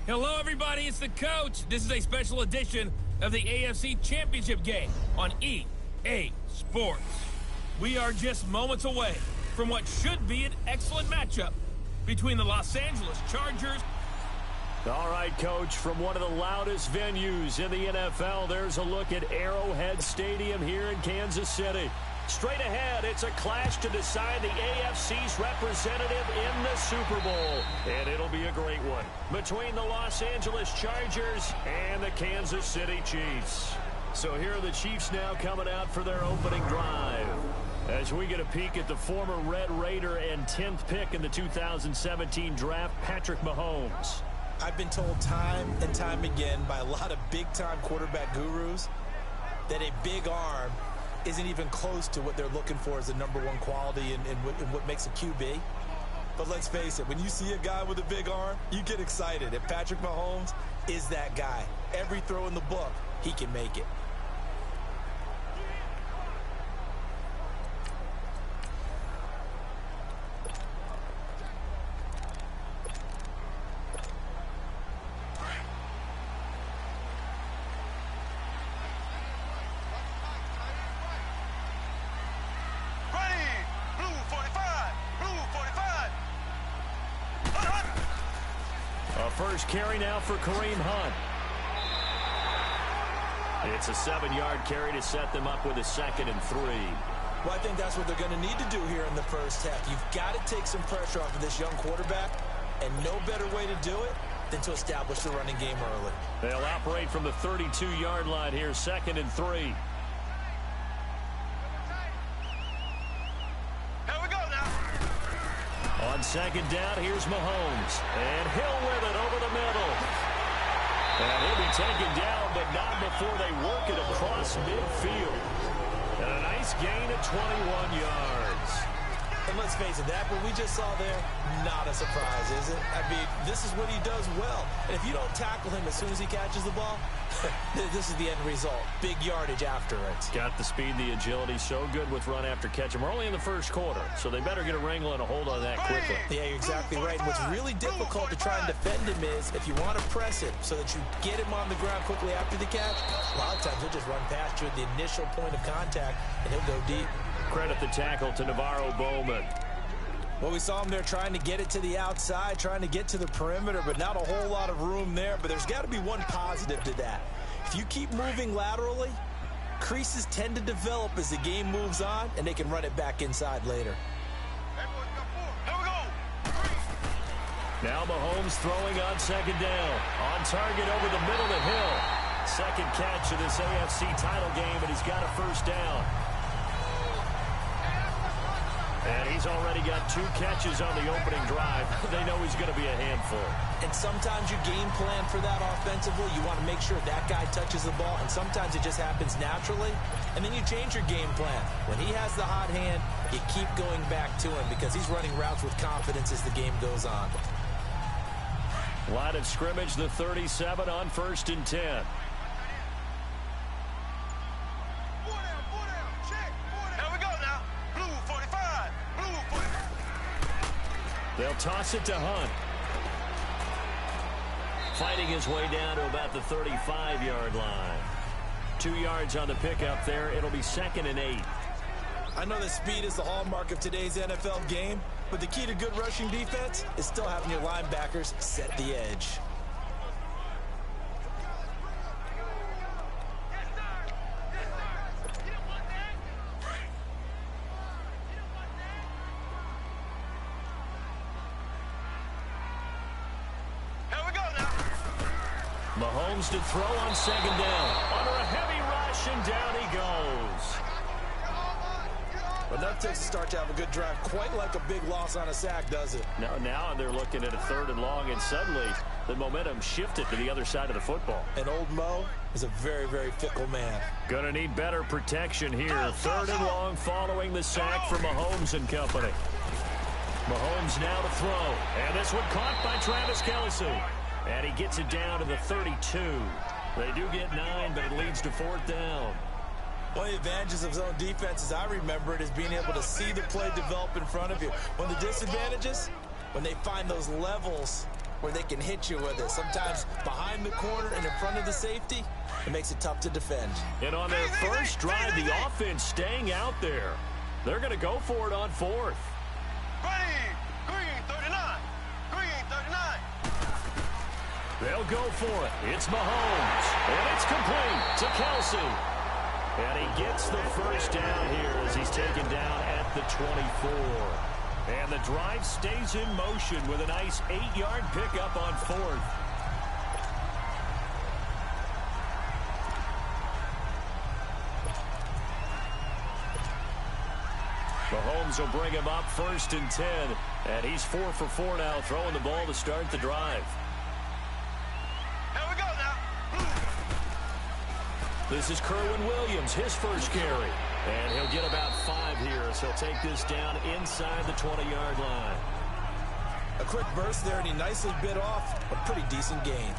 Hello, everybody. It's the coach. This is a special edition of the AFC Championship game on EA Sports. We are just moments away from what should be an excellent matchup between the Los Angeles Chargers. All right, Coach, from one of the loudest venues in the NFL, there's a look at Arrowhead Stadium here in Kansas City. Straight ahead, it's a clash to decide the AFC's representative in the Super Bowl. And it'll be a great one between the Los Angeles Chargers and the Kansas City Chiefs. So here are the Chiefs now coming out for their opening drive. As we get a peek at the former Red Raider and 10th pick in the 2017 draft, Patrick Mahomes. I've been told time and time again by a lot of big-time quarterback gurus that a big arm isn't even close to what they're looking for as a number one quality in what makes a QB. But let's face it, when you see a guy with a big arm, you get excited. And Patrick Mahomes is that guy. Every throw in the book, he can make it. First carry now for Kareem Hunt. It's a 7-yard carry to set them up with a 2nd and 3. Well, I think that's what they're going to need to do here in the first half. You've got to take some pressure off of this young quarterback, and no better way to do it than to establish the running game early. They'll operate from the 32-yard line here, 2nd and 3. On 2nd down, here's Mahomes. And Hill with it over the middle. And he'll be taken down, but not before they work it across midfield. And a nice gain of 21 yards. And let's face it, that what we just saw there, not a surprise, is it? I mean, this is what he does well. And if you don't tackle him as soon as he catches the ball, this is the end result. Big yardage after it. Got the speed, the agility, so good with run after catch. And we're only in the first quarter, so they better get a wrangle and a hold on that quickly. Yeah, you're exactly right. And what's really difficult to try and defend him is if you want to press it so that you get him on the ground quickly after the catch, a lot of times he'll just run past you at the initial point of contact, and he'll go deep. Credit the tackle to Navarro Bowman. Well, we saw him there trying to get it to the outside, trying to get to the perimeter, but not a whole lot of room there. But there's got to be one positive to that. If you keep moving laterally, creases tend to develop as the game moves on, and they can run it back inside later. Now Mahomes throwing on 2nd down. On target over the middle to Hill. 2nd catch of this AFC title game, and he's got a 1st down. And he's already got 2 catches on the opening drive. They know he's going to be a handful. And sometimes you game plan for that offensively. You want to make sure that guy touches the ball, and sometimes it just happens naturally. And then you change your game plan. When he has the hot hand, you keep going back to him because he's running routes with confidence as the game goes on. Line of scrimmage, the 37 on 1st and 10. They'll toss it to Hunt. Fighting his way down to about the 35-yard line. 2 yards on the pickup there. It'll be 2nd and 8. I know that speed is the hallmark of today's NFL game, but the key to good rushing defense is still having your linebackers set the edge. Mahomes to throw on 2nd down. Under a heavy rush, and down he goes. But that takes a start to have a good drive. Quite like a big loss on a sack, does it? Now they're looking at a 3rd and long, and suddenly the momentum shifted to the other side of the football. And old Mo is a very, very fickle man. Gonna need better protection here. 3rd and long following the sack from Mahomes and company. Mahomes now to throw. And this one caught by Travis Kelce. And he gets it down to the 32. They do get 9, but it leads to 4th down. One of the advantages of zone defense, as I remember it, is being able to see the play develop in front of you. One of the disadvantages, when they find those levels where they can hit you with it. Sometimes behind the corner and in front of the safety, it makes it tough to defend. And on their first drive, the offense staying out there. They're going to go for it on fourth. Green 39. Green 39. They'll go for it. It's Mahomes. And it's complete to Kelsey. And he gets the first down here as he's taken down at the 24. And the drive stays in motion with a nice 8-yard pickup on fourth. Mahomes will bring him up 1st and 10. And he's 4 for 4 now, throwing the ball to start the drive. Here we go now. This is Kerwin Williams, his first carry. And he'll get about 5 here as he'll take this down inside the 20-yard line. A quick burst there, and he nicely bit off a pretty decent gain.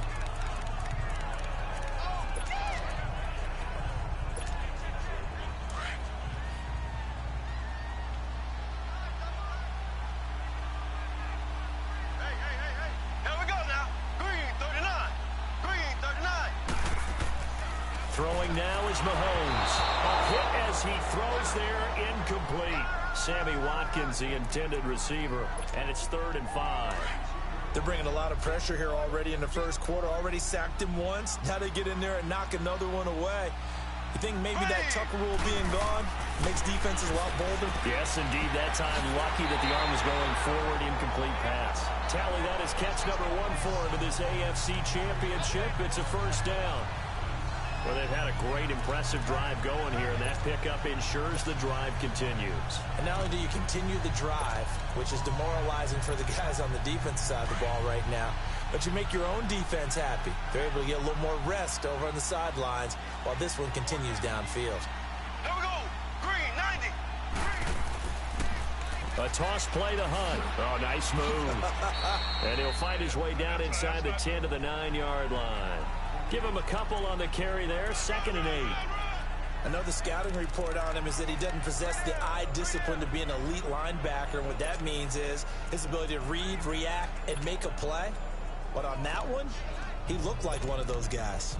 Throwing now is Mahomes. A hit as he throws there, incomplete. Sammy Watkins, the intended receiver, and it's 3rd and 5. They're bringing a lot of pressure here already in the first quarter. Already sacked him once. Now they get in there and knock another one away. You think maybe that Tucker rule being gone makes defenses a lot bolder? Yes, indeed. That time, lucky that the arm was going forward, incomplete pass. Tally that as catch number 1 for him in this AFC Championship. It's a first down. Well, they've had a great, impressive drive going here, and that pickup ensures the drive continues. And not only do you continue the drive, which is demoralizing for the guys on the defense side of the ball right now, but you make your own defense happy. They're able to get a little more rest over on the sidelines while this one continues downfield. Here we go. Green 90. A toss play to Hunt. Oh, nice move. And he'll find his way down inside the 10 to the 9-yard line. Give him a couple on the carry there, 2nd and 8. Another scouting report on him is that he doesn't possess the eye discipline to be an elite linebacker. And what that means is his ability to read, react, and make a play. But on that one, he looked like one of those guys.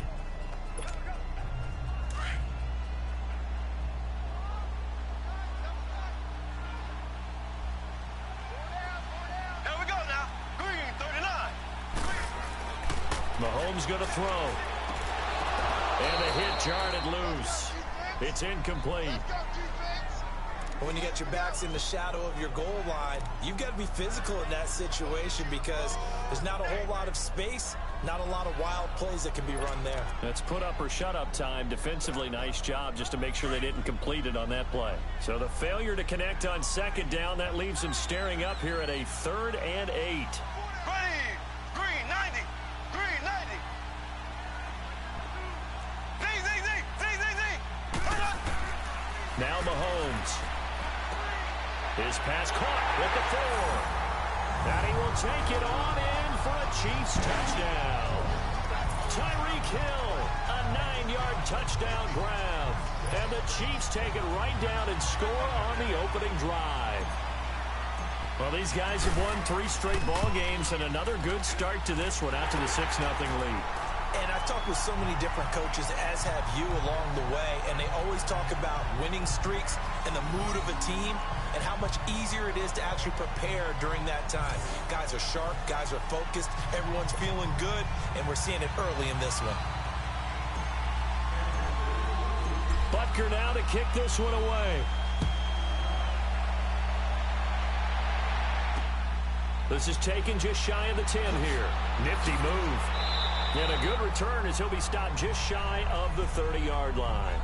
Here we go now. Green 39. Mahomes going to throw. And a hit jarred it loose. It's incomplete. When you got your backs in the shadow of your goal line, you've got to be physical in that situation because there's not a whole lot of space, not a lot of wild plays that can be run there. That's put up or shut up time. Defensively, nice job just to make sure they didn't complete it on that play. So the failure to connect on 2nd down, that leaves them staring up here at a 3rd and 8. Ready. Green 90. Green 90. Now Mahomes. His pass caught with the 4. And he will take it on in for a Chiefs touchdown. Tyreek Hill, a 9-yard touchdown grab. And the Chiefs take it right down and score on the opening drive. Well, these guys have won 3 straight ball games and another good start to this one after the 6-0 lead. And I've talked with so many different coaches, as have you along the way, and they always talk about winning streaks and the mood of a team and how much easier it is to actually prepare during that time. Guys are sharp, guys are focused, everyone's feeling good, and we're seeing it early in this one. Butker now to kick this one away. This is taken just shy of the 10 here. Nifty move. And a good return as he'll be stopped just shy of the 30-yard line.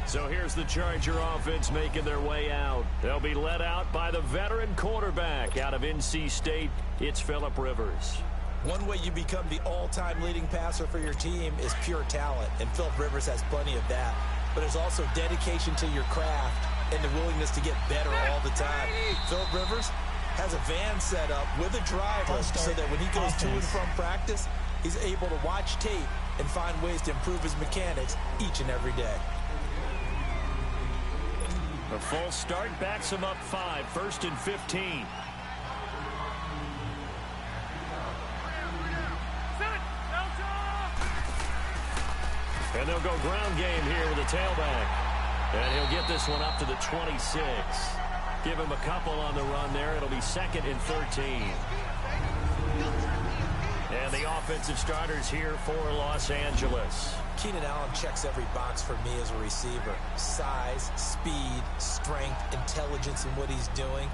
So here's the Charger offense making their way out. They'll be led out by the veteran quarterback out of NC State. It's Phillip Rivers. One way you become the all-time leading passer for your team is pure talent, and Phillip Rivers has plenty of that. But there's also dedication to your craft and the willingness to get better all the time. Phillip Rivers has a van set up with a driver so that when he goes to and from practice, he's able to watch tape and find ways to improve his mechanics each and every day. A false start backs him up 5, 1st and 15. And they'll go ground game here with the tailback. And he'll get this one up to the 26. Give him a couple on the run there. It'll be 2nd and 13. And the offensive starters here for Los Angeles. Keenan Allen checks every box for me as a receiver. Size, speed, strength, intelligence in what he's doing.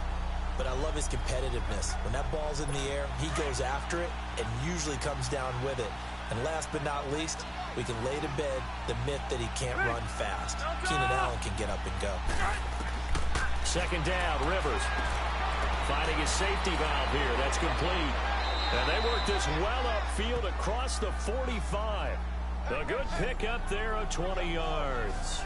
But I love his competitiveness. When that ball's in the air, he goes after it and usually comes down with it. And last but not least, we can lay to bed the myth that he can't run fast. Keenan Allen can get up and go. 2nd down, Rivers. Finding his safety valve here. That's complete. And they work this well upfield across the 45. A good pickup there of 20 yards.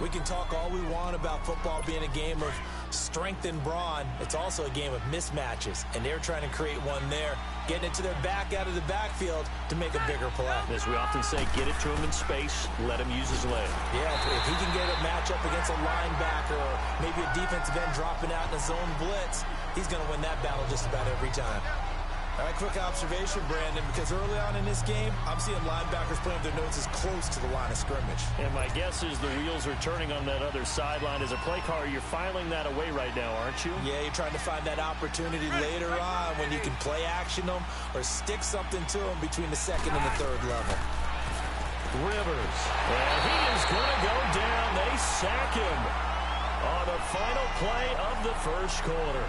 We can talk all we want about football being a game of strength and brawn. It's also a game of mismatches, and they're trying to create one there, getting it to their back out of the backfield to make a bigger play. As we often say, get it to him in space, let him use his leg. Yeah, if he can get a matchup against a linebacker or maybe a defensive end dropping out in a zone blitz, he's going to win that battle just about every time. All right, quick observation, Brandon, because early on in this game, I'm seeing linebackers playing with their noses close to the line of scrimmage. And my guess is the wheels are turning on that other sideline. As a play caller, you're filing that away right now, aren't you? Yeah, you're trying to find that opportunity later on when you can play action them or stick something to them between the 2nd and the 3rd level. Rivers, and he is going to go down. They sack him on the final play of the 1st quarter.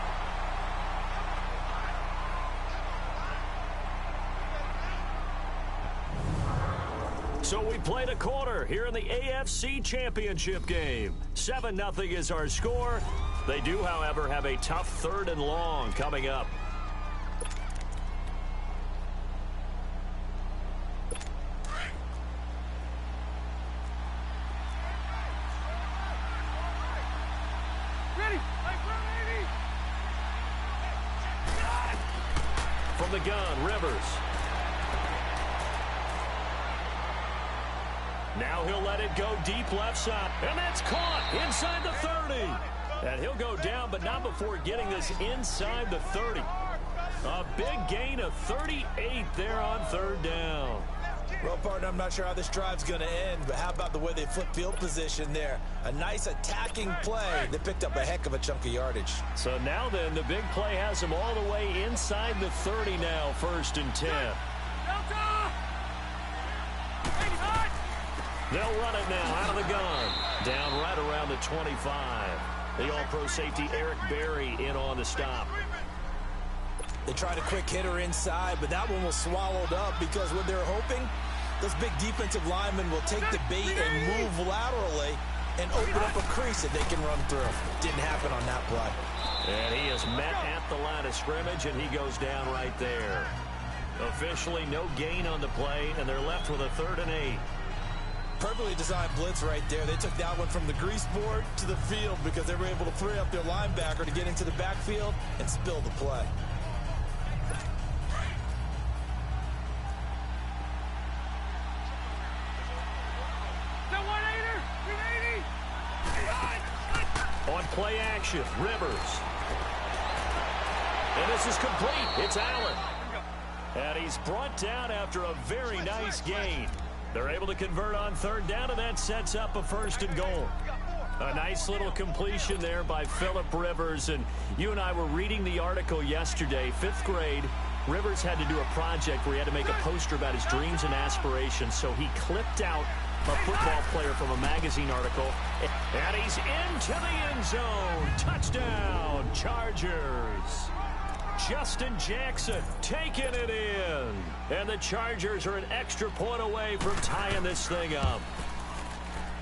So we played a quarter here in the AFC Championship game. 7-0 is our score. They do, however, have a tough 3rd and long coming up. From the gun, Rivers. Now he'll let it go deep left side. And that's caught inside the 30. And he'll go down, but not before getting this inside the 30. A big gain of 38 there on 3rd down. Well, partner, I'm not sure how this drive's going to end, but how about the way they flip field position there? A nice attacking play. They picked up a heck of a chunk of yardage. So now then, the big play has them all the way inside the 30 now, 1st and 10. They'll run it now out of the gun. Down right around the 25. The all-pro safety Eric Berry in on the stop. They tried a quick hitter inside, but that one was swallowed up because what they're hoping, those big defensive linemen will take the bait and move laterally and open up a crease that they can run through. Didn't happen on that play. And he is met at the line of scrimmage, and he goes down right there. Officially no gain on the play, and they're left with a 3rd and 8. Perfectly designed blitz right there. They took that one from the grease board to the field because they were able to free up their linebacker to get into the backfield and spill the play. On play action, Rivers. And this is complete. It's Allen. And he's brought down after a very nice gain. They're able to convert on 3rd down, and that sets up a 1st and goal. A nice little completion there by Phillip Rivers. And you and I were reading the article yesterday, 5th grade. Rivers had to do a project where he had to make a poster about his dreams and aspirations. So he clipped out a football player from a magazine article. And he's into the end zone. Touchdown, Chargers. Justin Jackson taking it in. And the Chargers are an extra point away from tying this thing up.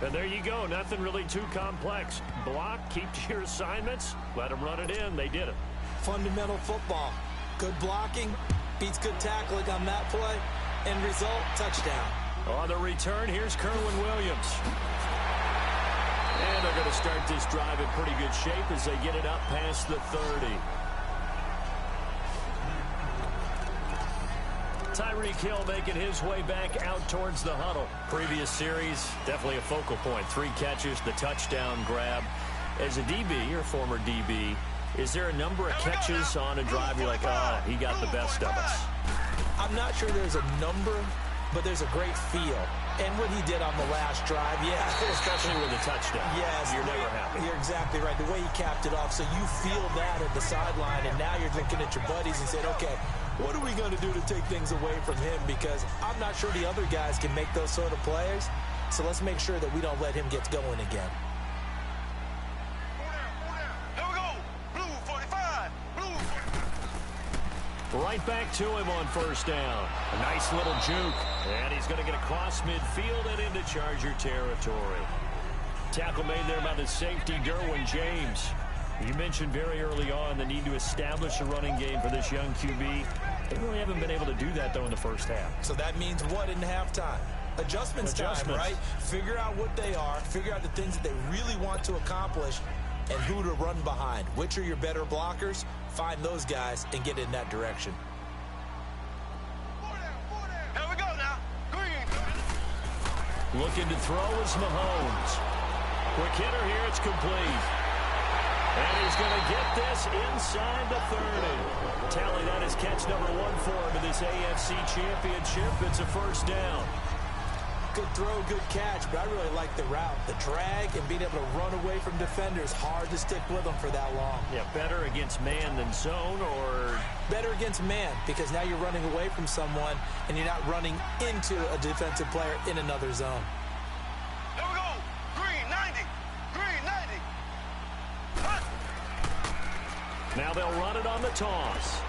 And there you go. Nothing really too complex. Block, keep to your assignments, let them run it in. They did it. Fundamental football. Good blocking beats good tackling on that play. End result, touchdown. On the return, here's Kerwin Williams. And they're going to start this drive in pretty good shape as they get it up past the 30. Tyreek Hill making his way back out towards the huddle. Previous series, definitely a focal point. 3 catches, the touchdown grab. As a DB, or former DB, is there a number of catches on a drive you're like, oh, he got the best of us? I'm not sure there's a number but there's a great feel. And what he did on the last drive, yeah. Especially with a touchdown. Yes. You're never happy. You're exactly right. The way he capped it off. So you feel that at the sideline, and now you're looking at your buddies and saying, okay, what are we going to do to take things away from him? Because I'm not sure the other guys can make those sort of plays. So let's make sure that we don't let him get going again. Here we go. Blue 45. Blue 45. Right back to him on first down. A nice little juke. And he's going to get across midfield and into Charger territory. Tackle made there by the safety, Derwin James. You mentioned very early on the need to establish a running game for this young QB. They really haven't been able to do that, though, in the first half. So that means what in halftime? Adjustments time, right? Figure out what they are. Figure out the things that they really want to accomplish and who to run behind. Which are your better blockers? Find those guys and get in that direction. Here we go now. Green. Looking to throw is Mahomes. Quick hitter here. It's complete. And he's going to get this inside the 30. Tally, that is catch number 1 for him in this AFC Championship. It's a first down. Good throw, good catch, but I really like the route. The drag and being able to run away from defenders, hard to stick with them for that long. Yeah, better against man than zone, or better against man, because now you're running away from someone and you're not running into a defensive player in another zone. Here we go. Green 90. Green 90. Hut. Now they'll run it on the toss.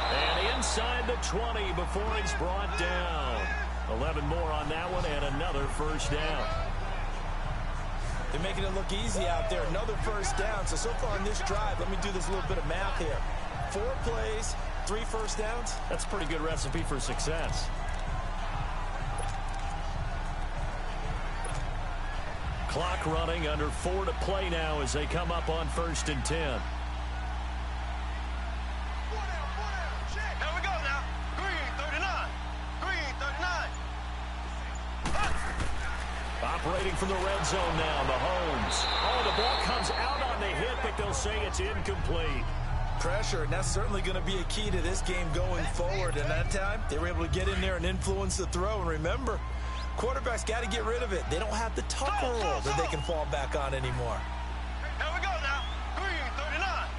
And inside the 20 before he's brought down. 11 more on that one and another first down. They're making it look easy out there. Another first down. So far on this drive, let me do this little bit of math here. 4 plays, 3 first downs. That's a pretty good recipe for success. Clock running, under 4 to play now as they come up on 1st and 10. Here we go now. Green 39. Green 39. Hut. Operating from the red zone now, Mahomes. Oh, the ball comes out on the hit, but they'll say it's incomplete. Pressure, and that's certainly going to be a key to this game going forward. And that time, they were able to get in there and influence the throw. And remember, quarterbacks got to get rid of it. They don't have the tucker roll that they can fall back on anymore. Here we go now. Green 39.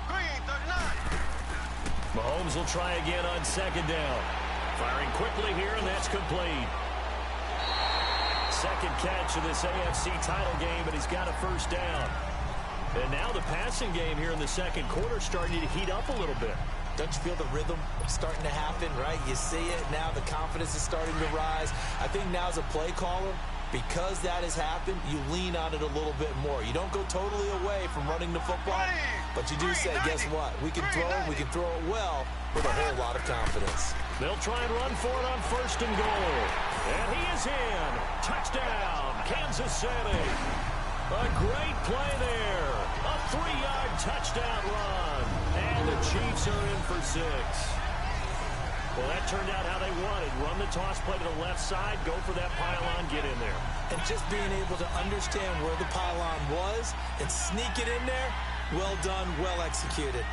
Green 39. Mahomes will try again on 2nd down. Firing quickly here, and that's complete. Second catch of this AFC title game, and he's got a first down. And now the passing game here in the second quarter starting to heat up a little bit. Don't you feel the rhythm starting to happen, right? You see it now. The confidence is starting to rise. I think now as a play caller, because that has happened, you lean on it a little bit more. You don't go totally away from running the football, but you do say, guess what? We can throw it. We can throw it well with a whole lot of confidence. They'll try and run for it on 1st and goal. And he is in. Touchdown, Kansas City. A great play there. A 3-yard touchdown run. And the Chiefs are in for 6. Well, that turned out how they wanted. Run the toss play to the left side, go for that pylon, get in there. And just being able to understand where the pylon was and sneak it in there, well done, well executed.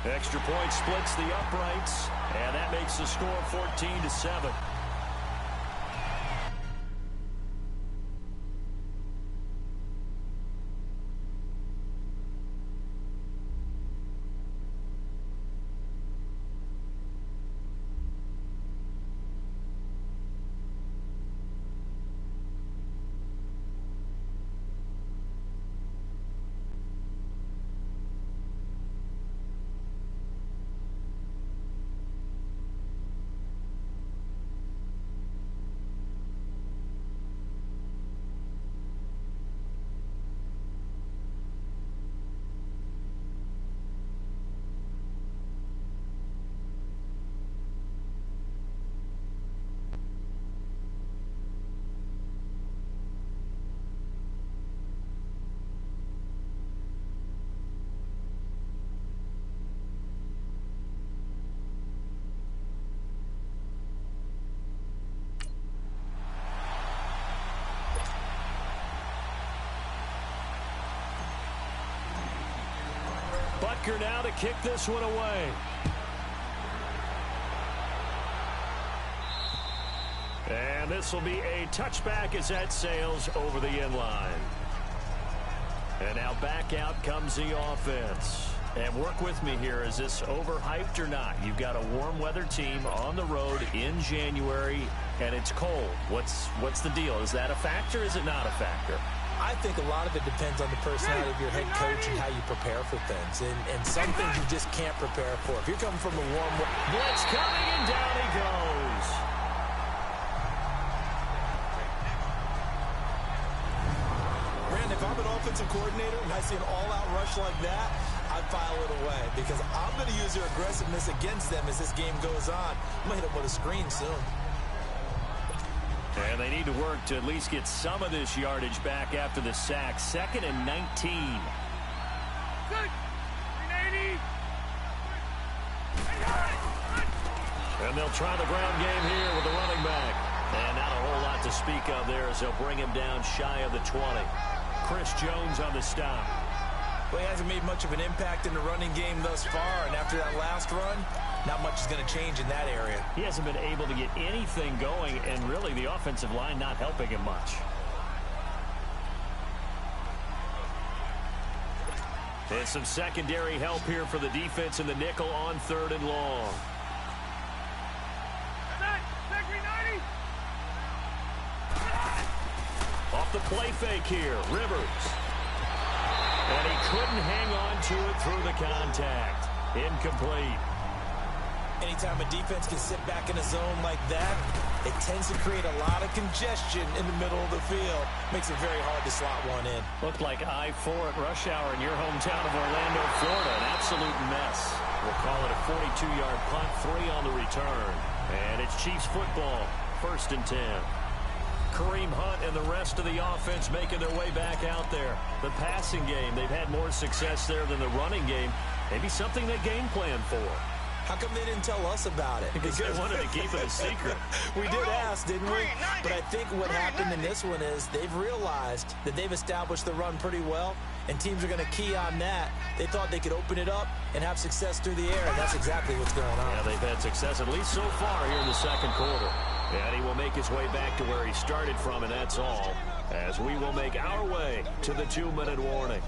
Extra point splits the uprights, and that makes the score 14-7. Butker now to kick this one away. this will be a touchback as that sails over the end line. And now back out comes the offense. And work with me here. Is this overhyped or not? You've got a warm weather team on the road in January, and it's cold. What's the deal? Is that a factor? Is it not a factor? I think a lot of it depends on the personality of your head coach and how you prepare for things. And some things you just can't prepare for. If you're coming from a warm... Blitz coming, and down he goes. Brandon, if I'm an offensive coordinator and I see an all-out rush like that, I'd file it away because I'm going to use their aggressiveness against them as this game goes on. I'm going to hit them with a screen soon. And they need to work to at least get some of this yardage back after the sack. 2nd and 19. And they'll try the ground game here with the running back. And not a whole lot to speak of there as they'll bring him down shy of the 20. Chris Jones on the stop. Well, he hasn't made much of an impact in the running game thus far, and after that last run, not much is going to change in that area. He hasn't been able to get anything going, and really the offensive line not helping him much. And some secondary help here for the defense in the nickel on 3rd and long. Off the play fake here, Rivers. And he couldn't hang on to it through the contact. Incomplete. Anytime a defense can sit back in a zone like that, it tends to create a lot of congestion in the middle of the field. Makes it very hard to slot one in. Looked like I-4 at rush hour in your hometown of Orlando, Florida. An absolute mess. We'll call it a 42-yard punt, 3 on the return. And it's Chiefs football, 1st and 10. Kareem Hunt and the rest of the offense making their way back out there. The passing game, they've had more success there than the running game. Maybe something they game plan for. How come they didn't tell us about it? Because they wanted to keep it a secret. We did ask, didn't we? But I think what happened in this one is they've realized that they've established the run pretty well, and teams are going to key on that. They thought they could open it up and have success through the air, and that's exactly what's going on. Yeah, they've had success at least so far here in the 2nd quarter. And he will make his way back to where he started from, and that's all, as we will make our way to the 2-minute warning.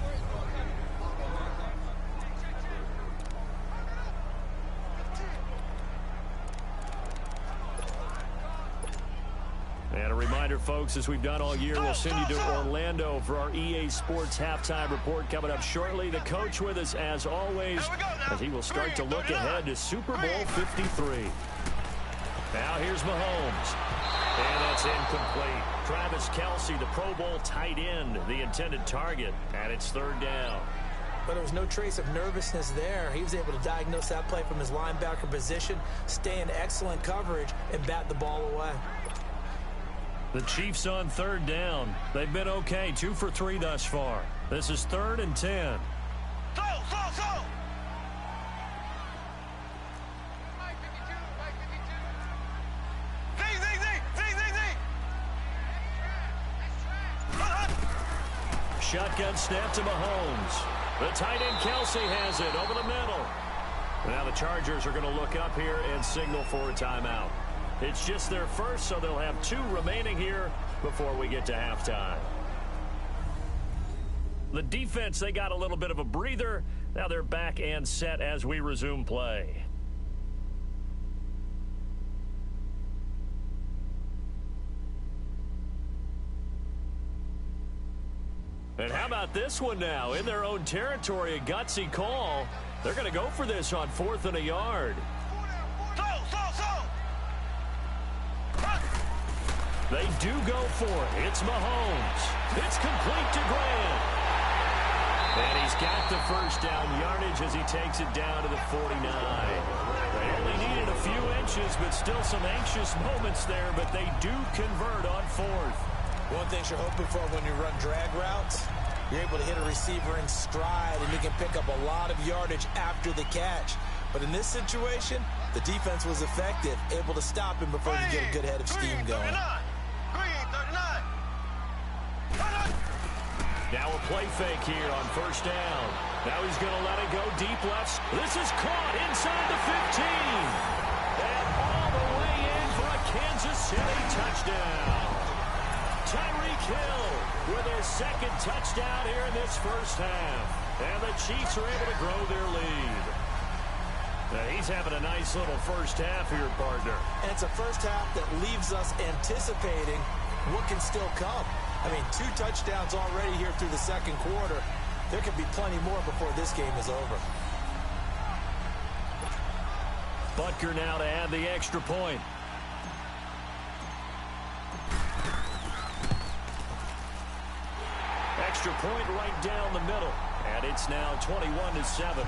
And a reminder, folks, as we've done all year, we'll send you to Orlando for our EA Sports halftime report coming up shortly. The coach with us, as always, as he will start to look ahead to Super Bowl 53. Now here's Mahomes. And that's incomplete. Travis Kelce, the Pro Bowl tight end, the intended target. And it's 3rd down. But there was no trace of nervousness there. He was able to diagnose that play from his linebacker position, stay in excellent coverage, and bat the ball away. The Chiefs on 3rd down. They've been okay, 2 for 3 thus far. This is 3rd and 10. Go! Shotgun snap to Mahomes. The tight end Kelce has it over the middle. Now the Chargers are going to look up here and signal for a timeout. It's just their first, so they'll have 2 remaining here before we get to halftime. The defense, they got a little bit of a breather. Now they're back and set as we resume play. And how about this one now? In their own territory, a gutsy call. They're going to go for this on 4th and a yard. They do go for it. It's Mahomes. It's complete to Grant. And he's got the 1st down yardage as he takes it down to the 49. They only needed a few inches, but still some anxious moments there, but they do convert on 4th. One thing you're hoping for when you run drag routes, you're able to hit a receiver in stride, and you can pick up a lot of yardage after the catch. But in this situation, the defense was effective, able to stop him before he get a good head of steam going. Now a play fake here on 1st down. Now he's going to let it go deep left. This is caught inside the 15. And all the way in for a Kansas City touchdown. second touchdown here in this first half. And the Chiefs are able to grow their lead. Now he's having a nice little first half here, partner. And it's a first half that leaves us anticipating what can still come. I mean, 2 touchdowns already here through the second quarter. There could be plenty more before this game is over. Butker now to add the extra point. Extra point right down the middle. And it's now 21-7.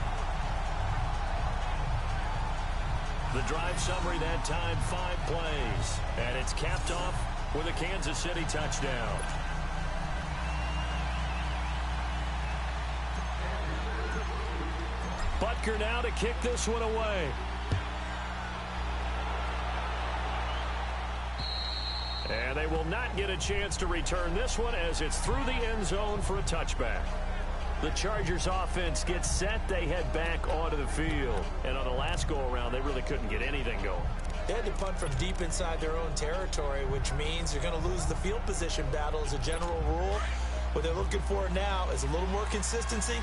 The drive summary that time, 5 plays. And it's capped off with a Kansas City touchdown. Butker now to kick this one away. And they will not get a chance to return this one as it's through the end zone for a touchback. The Chargers offense gets set. They head back onto the field. And on the last go-around, they really couldn't get anything going. They had to punt from deep inside their own territory, which means you're going to lose the field position battle as a general rule. What they're looking for now is a little more consistency,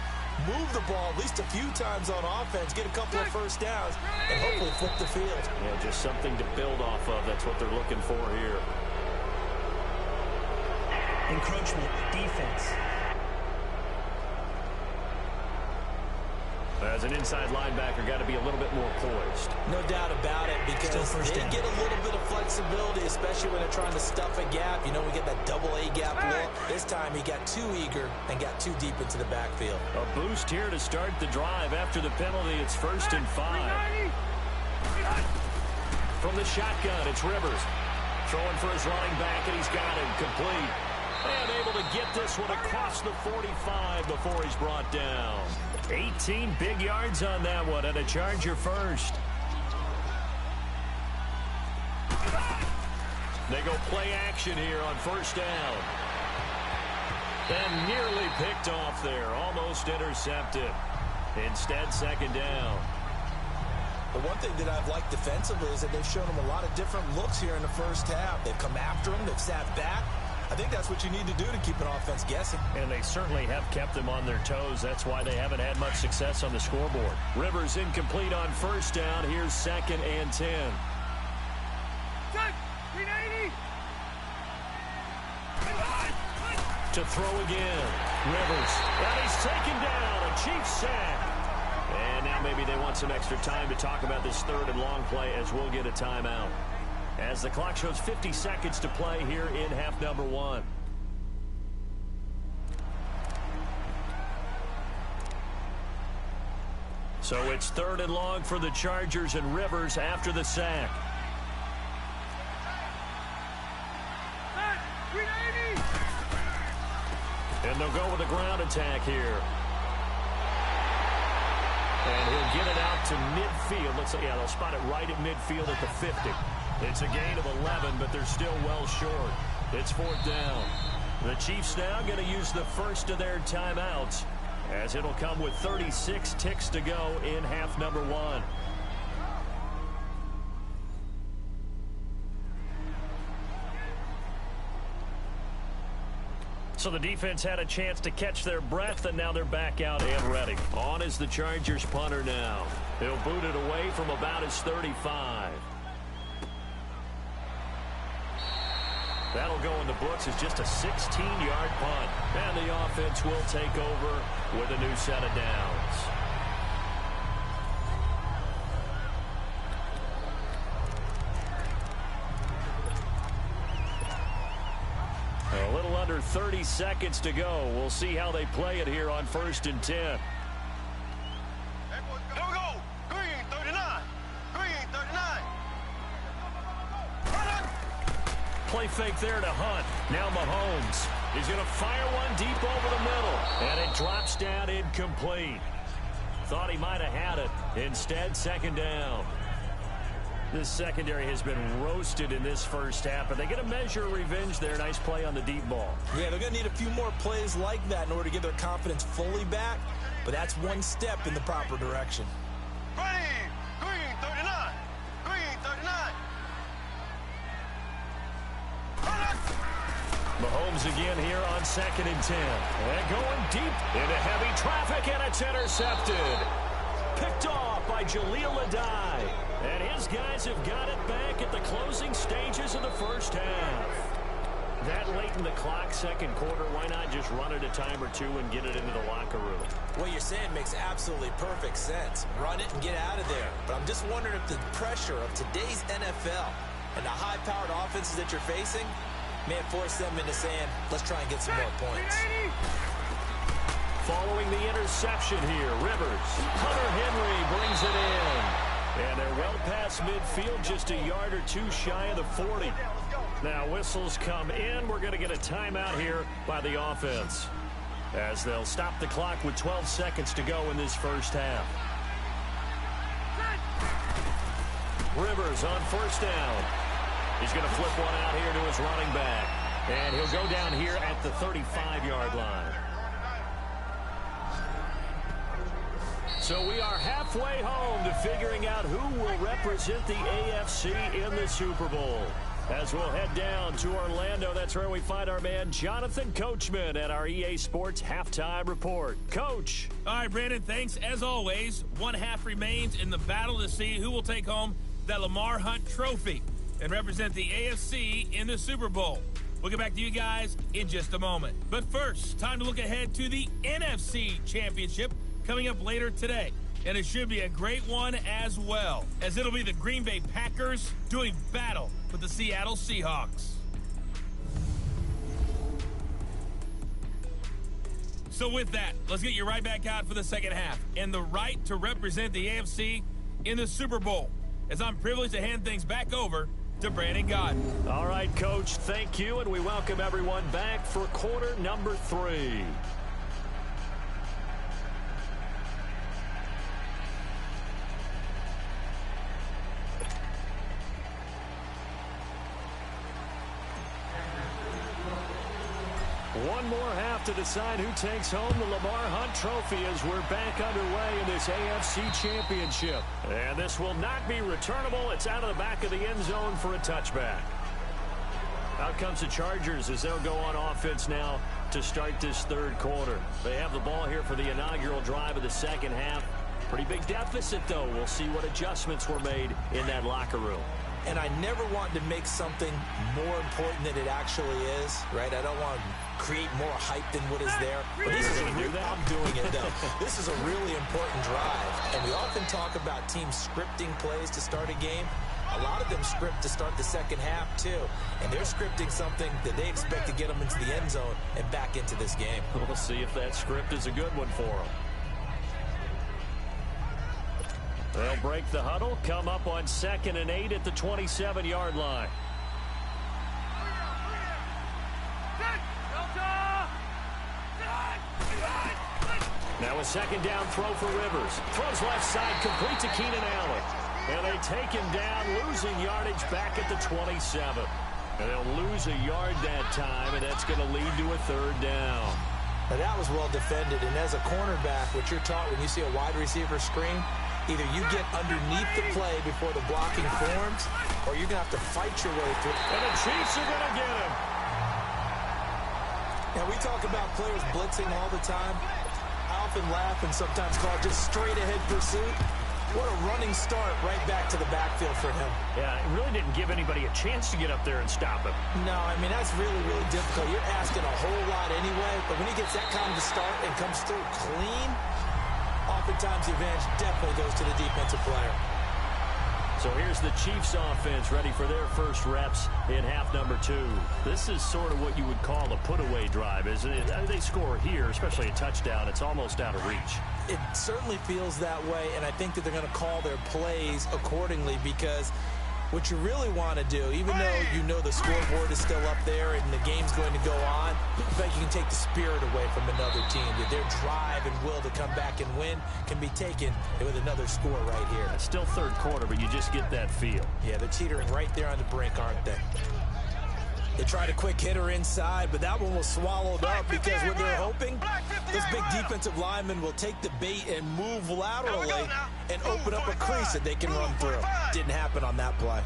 move the ball at least a few times on offense, get a couple of first downs, and hopefully flip the field. Yeah, just something to build off of. That's what they're looking for here. Encroachment, defense. As an inside linebacker, got to be a little bit more poised. No doubt about it, because they get a little bit of flexibility, especially when they're trying to stuff a gap. You know, we get that double A gap look. This time he got too eager and got too deep into the backfield. A boost here to start the drive. After the penalty, it's 1st and 5. From the shotgun, it's Rivers. Throwing for his running back, and he's got it complete. And able to get this one across the 45 before he's brought down. 18 big yards on that one, and a Charger first. They go play action here on 1st down. And nearly picked off there, almost intercepted. Instead, 2nd down. The one thing that I've liked defensively is that they've shown them a lot of different looks here in the first half. They've come after them, they've sat back. I think that's what you need to do to keep an offense guessing. And they certainly have kept them on their toes. That's why they haven't had much success on the scoreboard. Rivers incomplete on 1st down. Here's 2nd and 10. 390. To throw again. Rivers. And he's taken down. A Chiefs sack. And now maybe they want some extra time to talk about this 3rd and long play as we'll get a timeout. As the clock shows 50 seconds to play here in half number 1. So it's 3rd and long for the Chargers, and Rivers after the sack. 390. And they'll go with a ground attack here. And he'll get it out to midfield. Looks like, yeah, they'll spot it right at midfield at the 50. It's a gain of 11, but they're still well short. It's 4th down. The Chiefs now going to use the first of their timeouts, as it'll come with 36 ticks to go in half number 1. So the defense had a chance to catch their breath, and now they're back out and ready. On is the Chargers punter now. He'll boot it away from about his 35. That'll go in the books as just a 16-yard punt. And the offense will take over with a new set of downs. A little under 30 seconds to go. We'll see how they play it here on 1st and 10. Here we go. Green 39. Green 39. Play fake there to Hunt. Now Mahomes. He's going to fire one deep over the middle. And it drops down incomplete. Thought he might have had it. Instead, 2nd down. This secondary has been roasted in this first half, but they get a measure of revenge there. Nice play on the deep ball. Yeah, they're going to need a few more plays like that in order to get their confidence fully back, but that's one step in the proper direction. Ready. Green 39. Green 39. Mahomes comes again here on 2nd and 10. And going deep into heavy traffic, and it's intercepted. Picked off by Jaleel Adai. And his guys have got it back at the closing stages of the first half. That late in the clock, second quarter, why not just run it a time or two and get it into the locker room? What you're saying makes absolutely perfect sense. Run it and get out of there. But I'm just wondering if the pressure of today's NFL and the high-powered offenses that you're facing may have forced them into saying, let's try and get some more points. Following the interception here, Rivers. Hunter Henry brings it in. And they're well past midfield, just a yard or two shy of the 40. Now whistles come in. We're going to get a timeout here by the offense, as they'll stop the clock with 12 seconds to go in this first half. Rivers on first down. He's going to flip one out here to his running back. And he'll go down here at the 35-yard line. So we are halfway home to figuring out who will represent the AFC in the Super Bowl. As we'll head down to Orlando, that's where we find our man Jonathan Coachman at our EA Sports Halftime Report. Coach. All right, Brandon, thanks. As always, one half remains in the battle to see who will take home that Lamar Hunt trophy and represent the AFC in the Super Bowl. We'll get back to you guys in just a moment. But first, time to look ahead to the NFC Championship coming up later today. And it should be a great one as well, as it'll be the Green Bay Packers doing battle with the Seattle Seahawks. So with that, let's get you right back out for the second half and the right to represent the AFC in the Super Bowl, as I'm privileged to hand things back over to Brandon Gaudin. All right, Coach, thank you, and we welcome everyone back for quarter number 3. One more half to decide who takes home the Lamar Hunt trophy as we're back underway in this AFC Championship. And this will not be returnable. It's out of the back of the end zone for a touchback. Out comes the Chargers as they'll go on offense now to start this third quarter. They have the ball here for the inaugural drive of the second half. Pretty big deficit, though. We'll see what adjustments were made in that locker room. And I never want to make something more important than it actually is, right? I don't want to create more hype than what is there. But this is I'm doing it, though. This is a really important drive. And we often talk about teams scripting plays to start a game. A lot of them script to start the second half, too. And they're scripting something that they expect to get them into the end zone and back into this game. We'll see if that script is a good one for them. They'll break the huddle, come up on 2nd and 8 at the 27-yard line. Now a second down throw for Rivers. Throws left side, complete to Keenan Allen. And they take him down, losing yardage back at the 27. And they'll lose a yard that time, and that's going to lead to a third down. Now that was well defended, and as a cornerback, what you're taught when you see a wide receiver screen, either you get underneath the play before the blocking forms, or you're going to have to fight your way through. And the Chiefs are going to get him. Now, we talk about players blitzing all the time. I often laugh and sometimes call it just straight-ahead pursuit. What a running start right back to the backfield for him. Yeah, it really didn't give anybody a chance to get up there and stop him. No, I mean, that's really, really difficult. You're asking a whole lot anyway, but when he gets that kind of a start and comes through clean, oftentimes the advantage definitely goes to the defensive player. So here's the Chiefs offense ready for their first reps in half number 2. This is sort of what you would call a put-away drive, isn't it? They score here, especially a touchdown. It's almost out of reach. It certainly feels that way, and I think that they're going to call their plays accordingly, because what you really want to do, even though you know the scoreboard is still up there and the game's going to go on, in fact, you can take the spirit away from another team. That their drive and will to come back and win can be taken with another score right here. It's still third quarter, but you just get that feel. Yeah, they're teetering right there on the brink, aren't they? They tried a quick hitter inside, but that one was swallowed up because what they're hoping, this big defensive lineman will take the bait and move laterally and open up a crease that they can run through. Didn't happen on that play.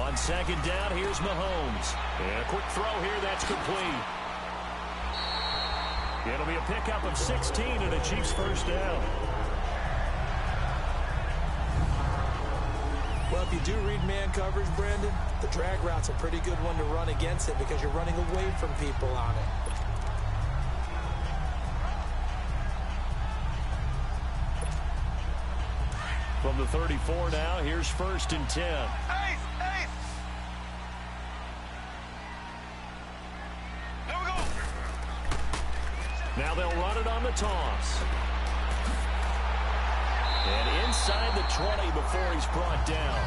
On second down, here's Mahomes. And a quick throw here, that's complete. It'll be a pickup of 16 and a Chiefs first down. Well, if you do read man coverage, Brandon, the drag route's a pretty good one to run against it because you're running away from people on it. From the 34 now, here's 1st and 10. Ace! Here we go! Now they'll run it on the toss. And inside the 20 before he's brought down.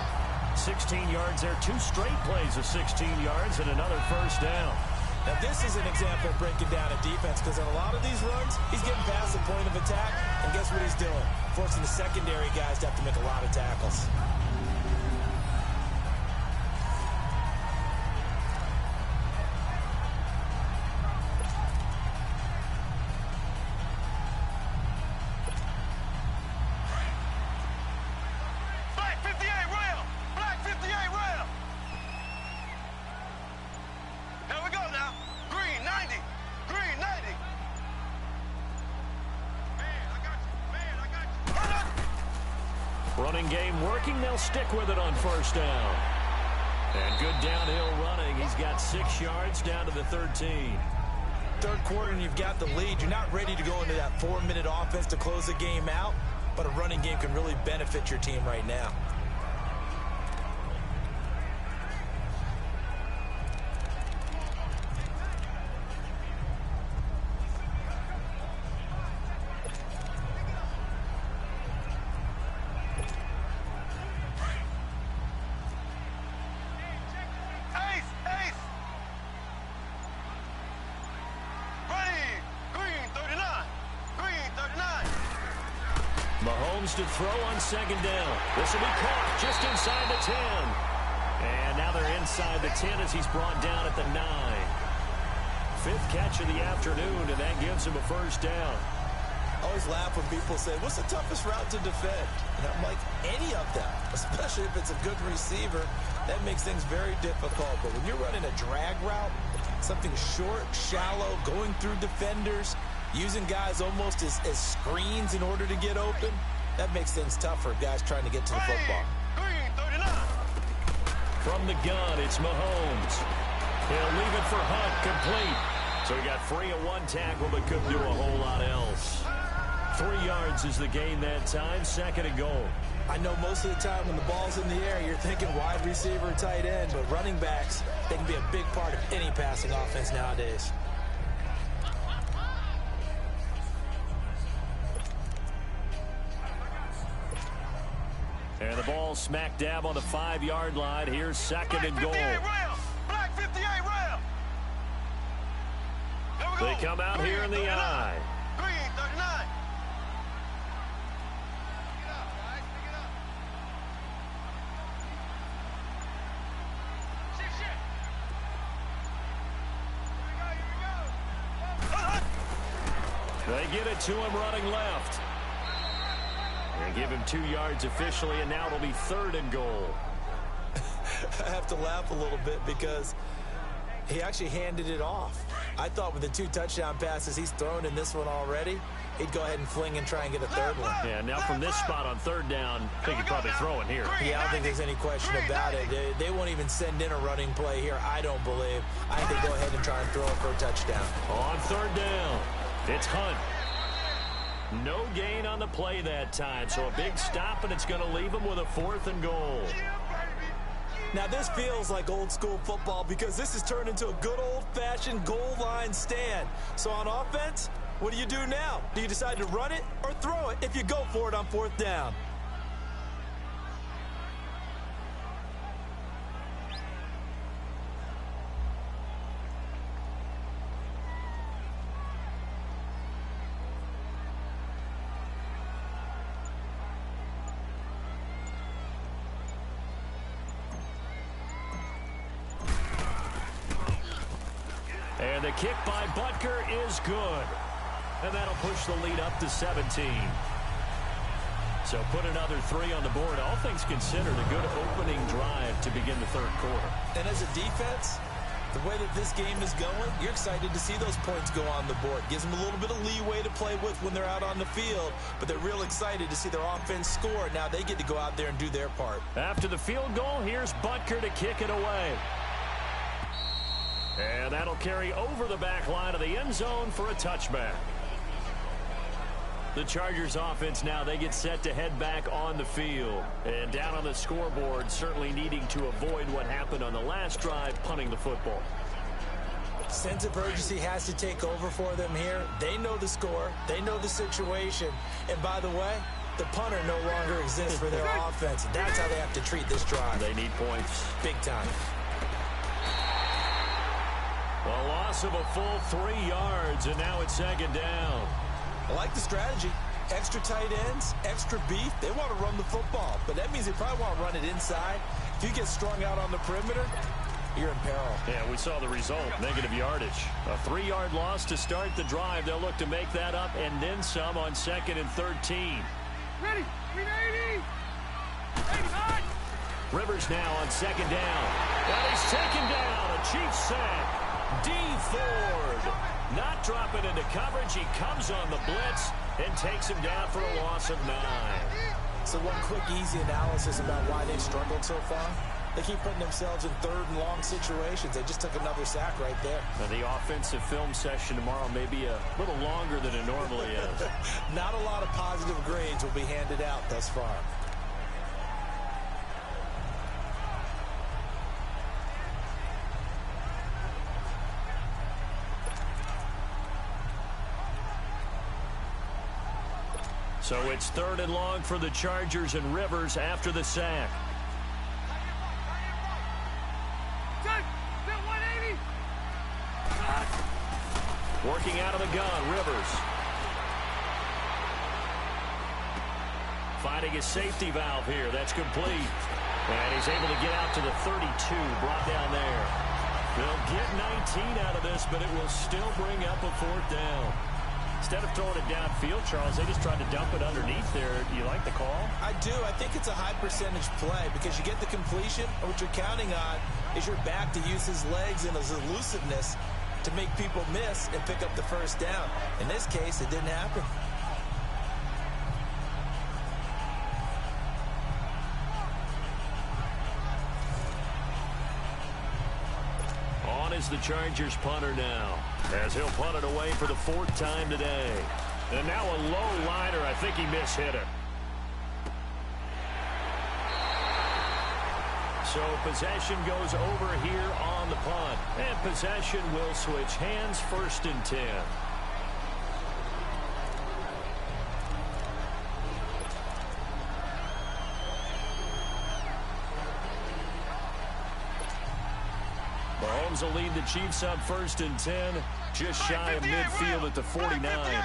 16 yards there, 2 straight plays of 16 yards and another first down. Now, this is an example of breaking down a defense because in a lot of these runs, he's getting past the point of attack, and guess what he's doing? Forcing the secondary guys to have to make a lot of tackles. Black 58 rail! Black 58 rail! Here we go now. Green 90. Green 90. Man, I got you. Run it. Running game working. They'll stick with it on first down. And good downhill running. He's got 6 yards down to the 13. Third quarter and you've got the lead. You're not ready to go into that 4-minute offense to close the game out, but a running game can really benefit your team right now. Mahomes to throw on second down. This will be caught just inside the 10. And now they're inside the 10 as he's brought down at the 9. 5th catch of the afternoon, and that gives him a first down. I always laugh when people say, what's the toughest route to defend? And I'm like, any of them, especially if it's a good receiver. That makes things very difficult. But when you're running a drag route, something short, shallow, going through defenders, using guys almost as screens in order to get open, that makes things tough for guys trying to get to the football. Green 39. From the gun, it's Mahomes. He'll leave it for Hunt, complete. So he got free of 1 tackle, but couldn't do a whole lot else. 3 yards is the gain that time, 2nd and goal. I know most of the time when the ball's in the air, you're thinking wide receiver, tight end, but running backs, they can be a big part of any passing offense nowadays. And the ball smack dab on the 5-yard line. Here's 2nd and goal. Black 58 rail. They come out here in the eye. Green 39. They get it to him running left. They give him 2 yards officially, and now it'll be 3rd and goal. I have to laugh a little bit because he actually handed it off. I thought with the 2 touchdown passes he's thrown in this one already, he'd go ahead and fling and try and get a 3rd one. Yeah, now from this spot on 3rd down, I think he'd probably throw it here. Yeah, I don't think there's any question about it. They won't even send in a running play here, I don't believe. I think they go ahead and try and throw it for a touchdown. On 3rd down, it's Hunt. No gain on the play that time, so a big stop, and it's going to leave him with a 4th and goal. Now, this feels like old-school football because this has turned into a good old-fashioned goal line stand. So on offense, what do you do now? Do you decide to run it or throw it if you go for it on 4th down? And the kick by Butker is good. And that'll push the lead up to 17. So put another 3 on the board. All things considered, a good opening drive to begin the third quarter. And as a defense, the way that this game is going, you're excited to see those points go on the board. Gives them a little bit of leeway to play with when they're out on the field, but they're real excited to see their offense score. Now they get to go out there and do their part. After the field goal, here's Butker to kick it away. And that'll carry over the back line of the end zone for a touchback. The Chargers offense now, they get set to head back on the field. And down on the scoreboard, certainly needing to avoid what happened on the last drive, punting the football. Sense of urgency has to take over for them here. They know the score. They know the situation. And by the way, the punter no longer exists for their offense. That's how they have to treat this drive. They need points. Big time. A loss of a full 3 yards, and now it's second down. I like the strategy. Extra tight ends, extra beef. They want to run the football, but that means they probably want to run it inside. If you get strung out on the perimeter, you're in peril. Yeah, we saw the result, negative yardage. A 3-yard loss to start the drive. They'll look to make that up and then some on 2nd and 13. Ready? 380. Rivers now on 2nd down. And he's taken down. A Chiefs sack. D. Ford not dropping into coverage. He comes on the blitz and takes him down for a loss of 9. So one quick, easy analysis about why they've struggled so far. They keep putting themselves in 3rd and long situations. They just took another sack right there. Now the offensive film session tomorrow may be a little longer than it normally is. Not a lot of positive grades will be handed out thus far. So it's 3rd and long for the Chargers, and Rivers after the sack. Working out of the gun, Rivers. Finding his safety valve here. That's complete. And he's able to get out to the 32, brought down there. They'll get 19 out of this, but it will still bring up a 4th down. Instead of throwing it downfield, Charles, they just tried to dump it underneath there. Do you like the call? I do. I think it's a high percentage play because you get the completion, and what you're counting on is your back to use his legs and his elusiveness to make people miss and pick up the 1st down. In this case, it didn't happen. On is the Chargers punter now, as he'll punt it away for the 4th time today. And now a low liner. I think he mishit it. So possession goes over here on the punt. And possession will switch hands, 1st and 10. Mahomes will lead the Chiefs up 1st and 10, just shy of midfield at the 49.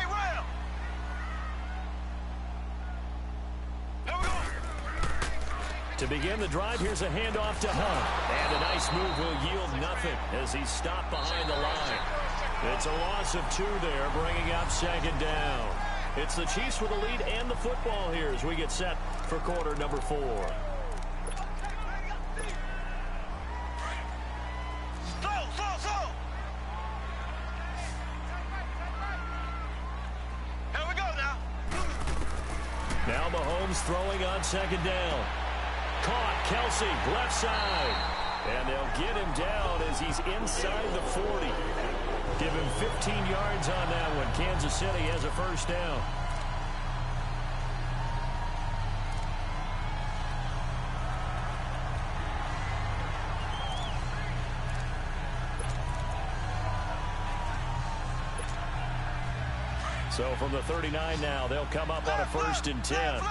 To begin the drive, here's a handoff to Hunt. And a nice move will yield nothing as he's stopped behind the line. It's a loss of 2 there, bringing up 2nd down. It's the Chiefs with the lead and the football here as we get set for quarter number 4. Now Mahomes throwing on 2nd down. Caught, Kelsey, left side. And they'll get him down as he's inside the 40. Give him 15 yards on that one. Kansas City has a 1st down. So from the 39 now, they'll come up on a 1st and 10.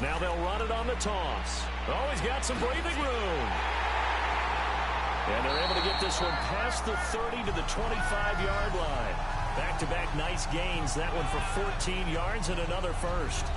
Now they'll run it on the toss. Oh, he's got some breathing room. And they're able to get this one past the 30 to the 25-yard line. Back-to-back nice gains. That one for 14 yards and another 1st.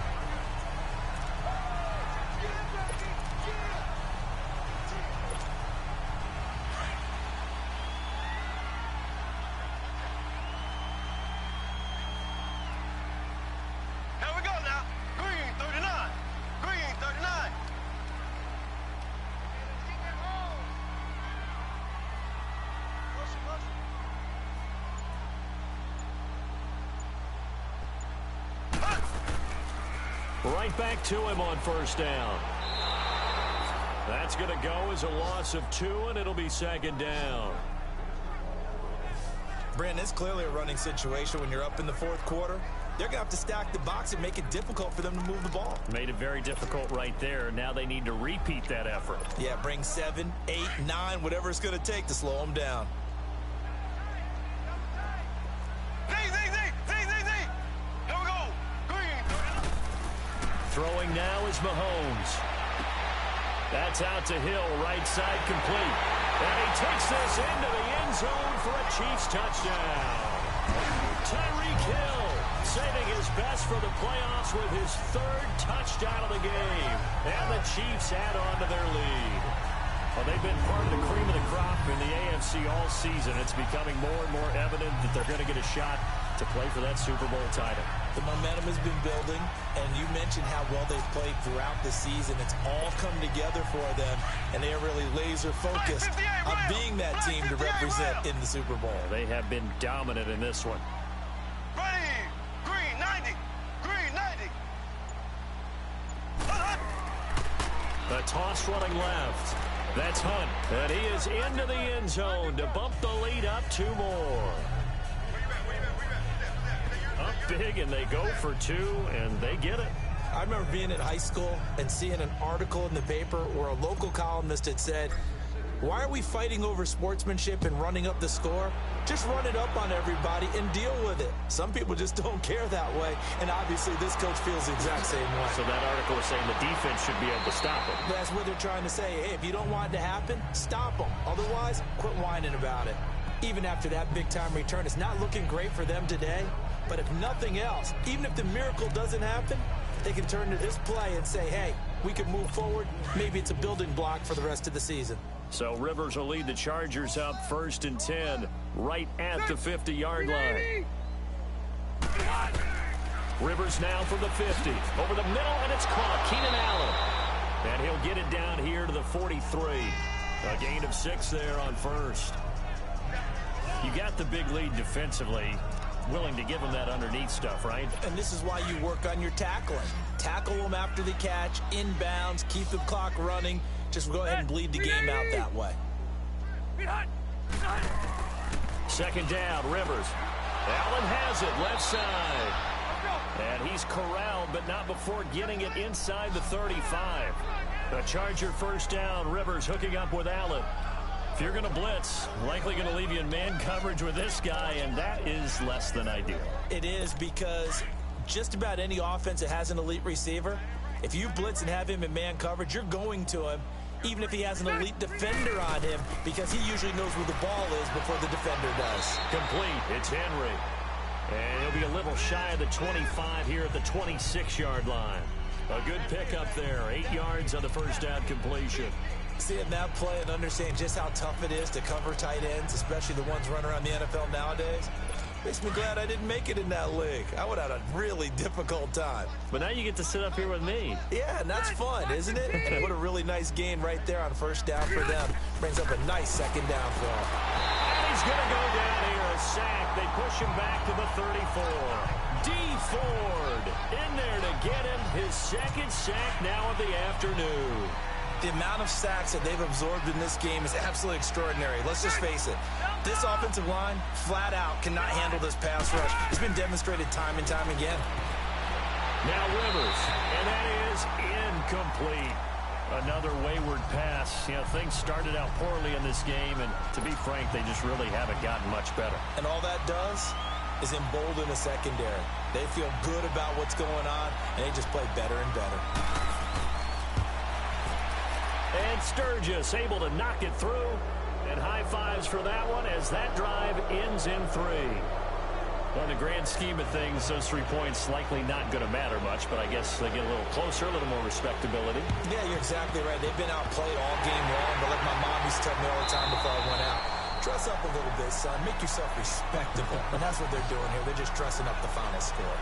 Right back to him on first down. That's going to go as a loss of 2, and it'll be second down. Brandon, it's clearly a running situation when you're up in the fourth quarter. They're going to have to stack the box and make it difficult for them to move the ball. Made it very difficult right there. Now they need to repeat that effort. Yeah, bring 7, 8, 9, whatever it's going to take to slow them down. Here we go. Green. Throwing now is Mahomes. That's out to Hill, right side complete. And he takes this into the end zone for a Chiefs touchdown. Tyreek Hill saving his best for the playoffs with his 3rd touchdown of the game. And the Chiefs add on to their lead. Well, they've been part of the cream of the crop in the AFC all season. It's becoming more and more evident that they're going to get a shot to play for that Super Bowl title. The momentum has been building, and you mentioned how well they've played throughout the season. It's all come together for them, and they are really laser-focused on being that team to represent in the Super Bowl. They have been dominant in this one. Ready. Green 90. Green 90. The toss running left. That's Hunt. And he is into the end zone to bump the lead up 2 more. Up big, and they go for 2, and they get it. I remember being in high school and seeing an article in the paper where a local columnist had said, why are we fighting over sportsmanship and running up the score? Just run it up on everybody and deal with it. Some people just don't care that way, and obviously this coach feels the exact same way. So that article was saying the defense should be able to stop it. That's what they're trying to say. Hey, if you don't want it to happen, stop them. Otherwise, quit whining about it. Even after that big-time return, it's not looking great for them today. But if nothing else, even if the miracle doesn't happen, they can turn to this play and say, hey, we can move forward. Maybe it's a building block for the rest of the season. So Rivers will lead the Chargers up 1st and 10, right at the 50-yard line. Rivers now from the 50. Over the middle, and it's caught. Keenan Allen. And he'll get it down here to the 43. A gain of 6 there on 1st. You got the big lead defensively. Willing to give them that underneath stuff, right? And this is why you work on your tackling. Tackle them after the catch, inbounds, keep the clock running. Just go ahead and bleed the game out that way. 2nd down, Rivers. Allen has it, left side. And he's corralled, but not before getting it inside the 35. The Charger 1st down, Rivers hooking up with Allen. If you're going to blitz, likely going to leave you in man coverage with this guy, and that is less than ideal. It is, because just about any offense that has an elite receiver, if you blitz and have him in man coverage, you're going to him, even if he has an elite defender on him, because he usually knows where the ball is before the defender does. Complete. It's Henry. And he'll be a little shy of the 25 here at the 26-yard line. A good pickup there. 8 yards on the 1st down completion. Seeing that play and understanding just how tough it is to cover tight ends, especially the ones running around the NFL nowadays, makes me glad I didn't make it in that league. I would have had a really difficult time. But now you get to sit up here with me. Yeah, and that's fun, isn't it? And what a really nice gain right there on 1st down for them. Brings up a nice 2nd down for him. And he's going to go down here, a sack. They push him back to the 34. D. Ford in there to get him his 2nd sack now of the afternoon. The amount of sacks that they've absorbed in this game is absolutely extraordinary. Let's just face it. This offensive line, flat out, cannot handle this pass rush. It's been demonstrated time and time again. Now Rivers, and that is incomplete. Another wayward pass. You know, things started out poorly in this game, and to be frank, they just really haven't gotten much better. And all that does is embolden the secondary. They feel good about what's going on, and they just play better and better. And Sturgis able to knock it through. And high fives for that one as that drive ends in 3. Well, in the grand scheme of things, those 3 points likely not going to matter much, but I guess they get a little closer, a little more respectability. Yeah, you're exactly right. They've been outplayed all game long, but like my mom used to tell me all the time before I went out, dress up a little bit, son. Make yourself respectable. And that's what they're doing here. They're just dressing up the final score.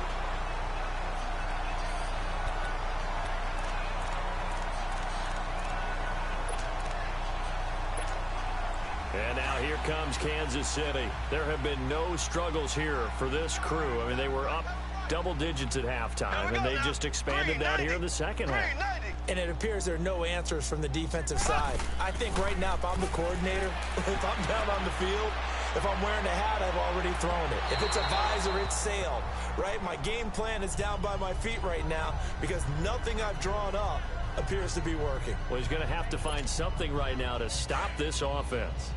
And now here comes Kansas City. There have been no struggles here for this crew. I mean, they were up Double digits at halftime, and they just expanded that here in the second half. And it appears there are no answers from the defensive side. I think right now, if I'm the coordinator, if I'm down on the field, if I'm wearing a hat, I've already thrown it. If it's a visor, it's sailed, right? My game plan is down by my feet right now because nothing I've drawn up appears to be working. Well, he's going to have to find something right now to stop this offense.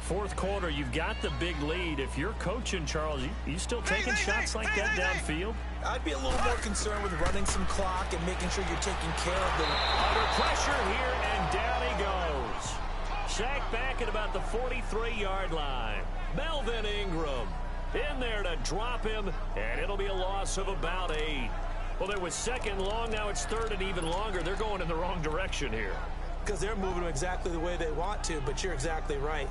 Fourth quarter, you've got the big lead. If you're coaching, Charles, you still taking shots like that downfield? I'd be a little more concerned with running some clock and making sure you're taking care of them. Under pressure here, and down he goes. Sacked back at about the 43-yard line. Melvin Ingram in there to drop him, and it'll be a loss of about 8. Well, there was second long. Now it's third and even longer. They're going in the wrong direction here. Because they're moving exactly the way they want to, but you're exactly right.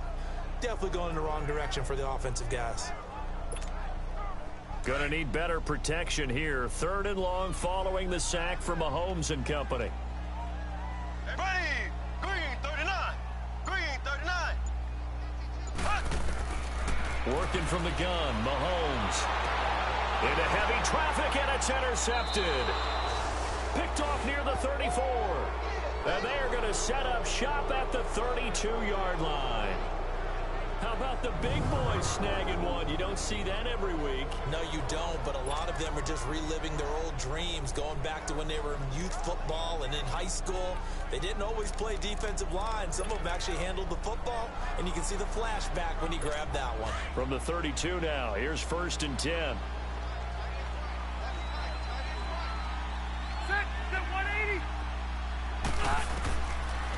Definitely going in the wrong direction for the offensive guys. Going to need better protection here. Third and long following the sack from Mahomes and company. Ready, green 39, green 39. Working from the gun, Mahomes. Into heavy traffic, and it's intercepted. Picked off near the 34. And they are going to set up shop at the 32-yard line. How about the big boys snagging one? You don't see that every week. No, you don't, but a lot of them are just reliving their old dreams, going back to when they were in youth football and in high school. They didn't always play defensive line. Some of them actually handled the football, and you can see the flashback when he grabbed that one. From the 32 now, here's 1st and 10.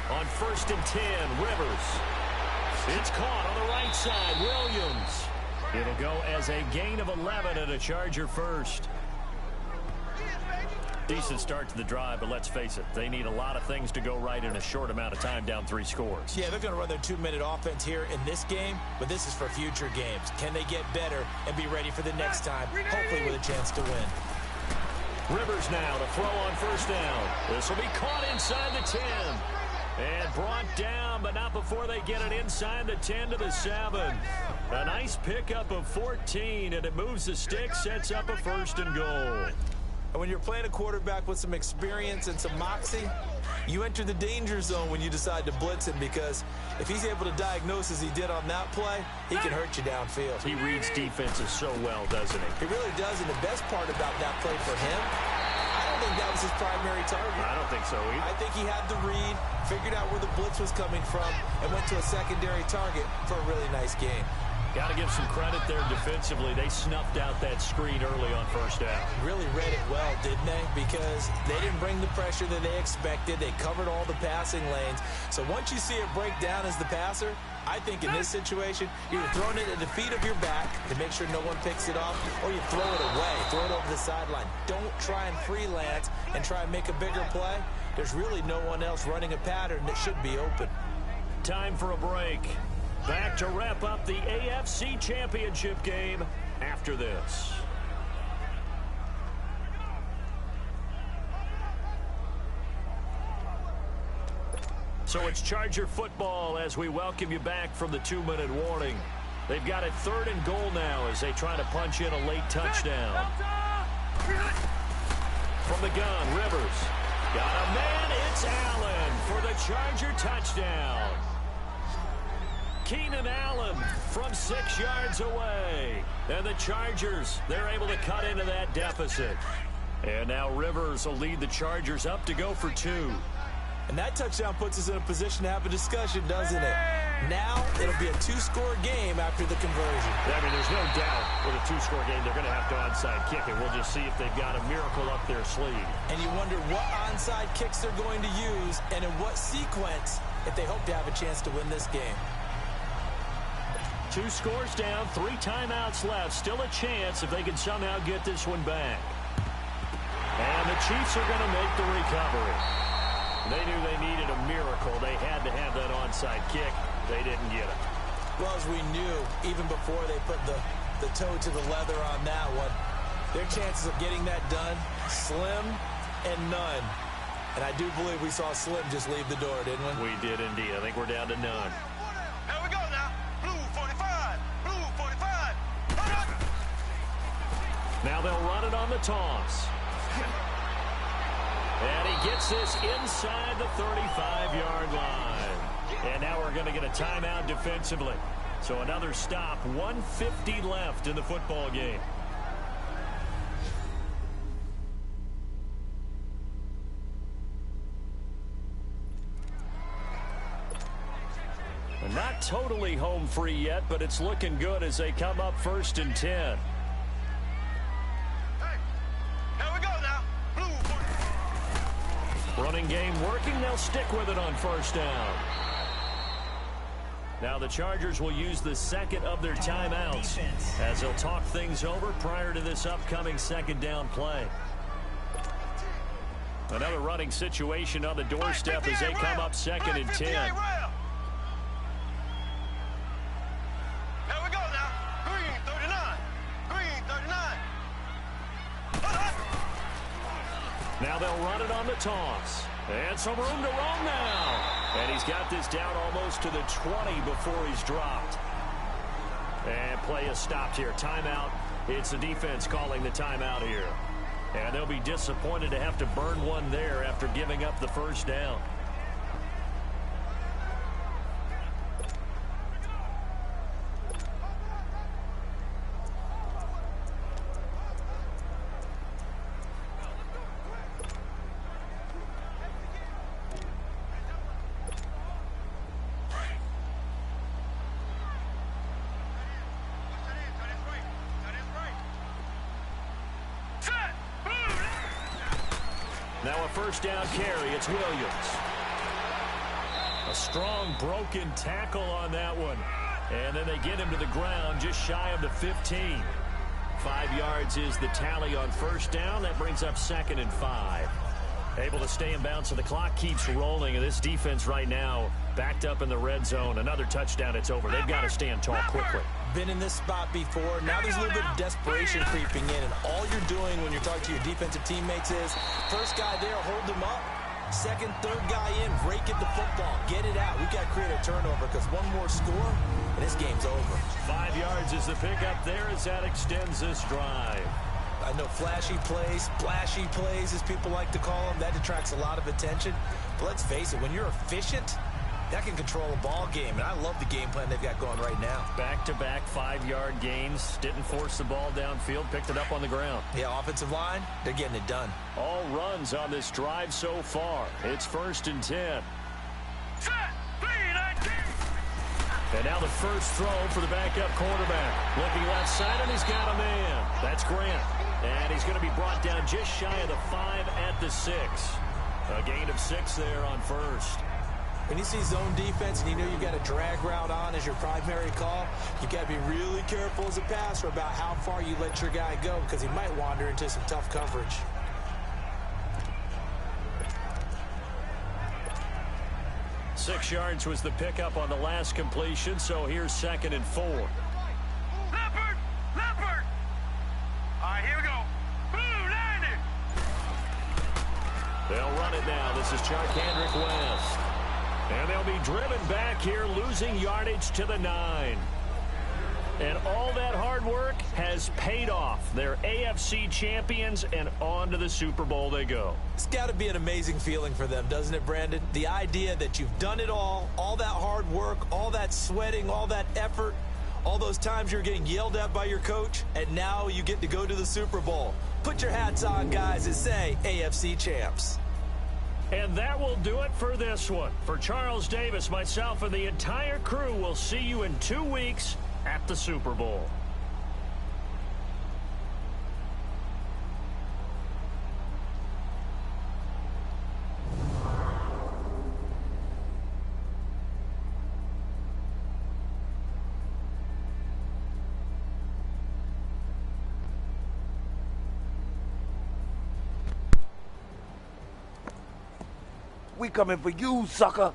On 1st and 10, Rivers. It's caught on the right side. Williams. It'll go as a gain of 11 and a Charger first. Decent start to the drive, but let's face it, they need a lot of things to go right in a short amount of time, down 3 scores. Yeah, they're going to run their 2-minute offense here in this game, but this is for future games. Can they get better and be ready for the next time, hopefully with a chance to win? Rivers now to throw on 1st down. This will be caught inside the 10. And brought down, but not before they get it inside the 10 to the 7. A nice pickup of 14, and it moves the stick, sets up a 1st and goal. And when you're playing a quarterback with some experience and some moxie, you enter the danger zone when you decide to blitz him, because if he's able to diagnose as he did on that play, he can hurt you downfield. He reads defenses so well, doesn't he? He really does, and the best part about that play for him, I don't think that was his primary target. I don't think so either. I think he had the read, figured out where the blitz was coming from, and went to a secondary target for a really nice game. Got to give some credit there defensively. They snuffed out that screen early on 1st down. Really read it well, didn't they? Because they didn't bring the pressure that they expected. They covered all the passing lanes. So once you see it break down as the passer, I think in this situation, you're throwing it at the feet of your back to make sure no one picks it off, or you throw it away, throw it over the sideline. Don't try and freelance and try and make a bigger play. There's really no one else running a pattern that should be open. Time for a break. Back to wrap up the AFC Championship game after this. So it's Charger football as we welcome you back from the 2-minute warning. They've got it 3rd and goal now as they try to punch in a late touchdown. From the gun, Rivers. Got a man, it's Allen for the Charger touchdown. Keenan Allen from 6 yards away. And the Chargers, they're able to cut into that deficit. And now Rivers will lead the Chargers up to go for 2. And that touchdown puts us in a position to have a discussion, doesn't it? Now it'll be a 2-score game after the conversion. I mean, there's no doubt with a 2-score game they're going to have to onside kick it. We'll just see if they've got a miracle up their sleeve. And you wonder what onside kicks they're going to use and in what sequence if they hope to have a chance to win this game. 2 scores down, 3 timeouts left. Still a chance if they can somehow get this one back. And the Chiefs are going to make the recovery. They knew they needed a miracle. They had to have that onside kick. They didn't get it. Well, as we knew, even before they put the toe to the leather on that one, their chances of getting that done, slim and none. And I do believe we saw Slim just leave the door, didn't we? We did indeed. I think we're down to none. Here we go now. Blue 45. Blue 45. Now they'll run it on the toss. And he gets this inside the 35-yard line. And now we're going to get a timeout defensively. So another stop, 1:50 left in the football game. Not totally home free yet, but it's looking good as they come up 1st and 10. Hey, here we go now. Blue. Running game working. They'll stick with it on 1st down. Now the Chargers will use the second of their timeouts as they'll talk things over prior to this upcoming 2nd down play. Another running situation on the doorstep as they come up 2nd and 10. Now they'll run it on the toss. And some room to roam now. And he's got this down almost to the 20 before he's dropped. And play is stopped here. Timeout. It's the defense calling the timeout here. And they'll be disappointed to have to burn one there after giving up the 1st down. Now a 1st down carry. It's Williams. A strong broken tackle on that one. And then they get him to the ground just shy of the 15. 5 yards is the tally on 1st down. That brings up 2nd and 5. Able to stay in bounds, so the clock keeps rolling. And this defense right now backed up in the red zone. Another touchdown, it's over. They've got to stand tall quickly. Been in this spot before. Now there's a little bit of desperation creeping in, and all you're doing when you're talking to your defensive teammates is first guy there, hold him up. Second, third guy in, rake it the football. Get it out. We've got to create a turnover because one more score, and this game's over. 5 yards is the pickup there as that extends this drive. I know flashy plays, splashy plays, as people like to call them, that attracts a lot of attention. But let's face it, when you're efficient, that can control a ball game, and I love the game plan they've got going right now. Back-to-back 5-yard gains. Didn't force the ball downfield. Picked it up on the ground. Yeah, offensive line, they're getting it done. All runs on this drive so far. It's 1st and 10. And now the first throw for the backup quarterback. Looking left side, and he's got a man. That's Grant. And he's going to be brought down just shy of the 5 at the 6. A gain of 6 there on 1st. When you see zone defense and you know you've got a drag route on as your primary call, you've got to be really careful as a passer about how far you let your guy go because he might wander into some tough coverage. Six yards was the pickup on the last completion, so here's 2nd and 4. Leopard! Leopard! All right, here we go. Blue, landed! They'll run it now. This is Charkandrick West. And they'll be driven back here, losing yardage to the 9. And all that hard work has paid off. They're AFC champions, and on to the Super Bowl they go. It's got to be an amazing feeling for them, doesn't it, Brandon? The idea that you've done it all that hard work, all that sweating, all that effort, all those times you're getting yelled at by your coach, and now you get to go to the Super Bowl. Put your hats on, guys, and say AFC champs. And that will do it for this one. For Charles Davis, myself, and the entire crew, we'll see you in 2 weeks at the Super Bowl. We coming for you, sucker.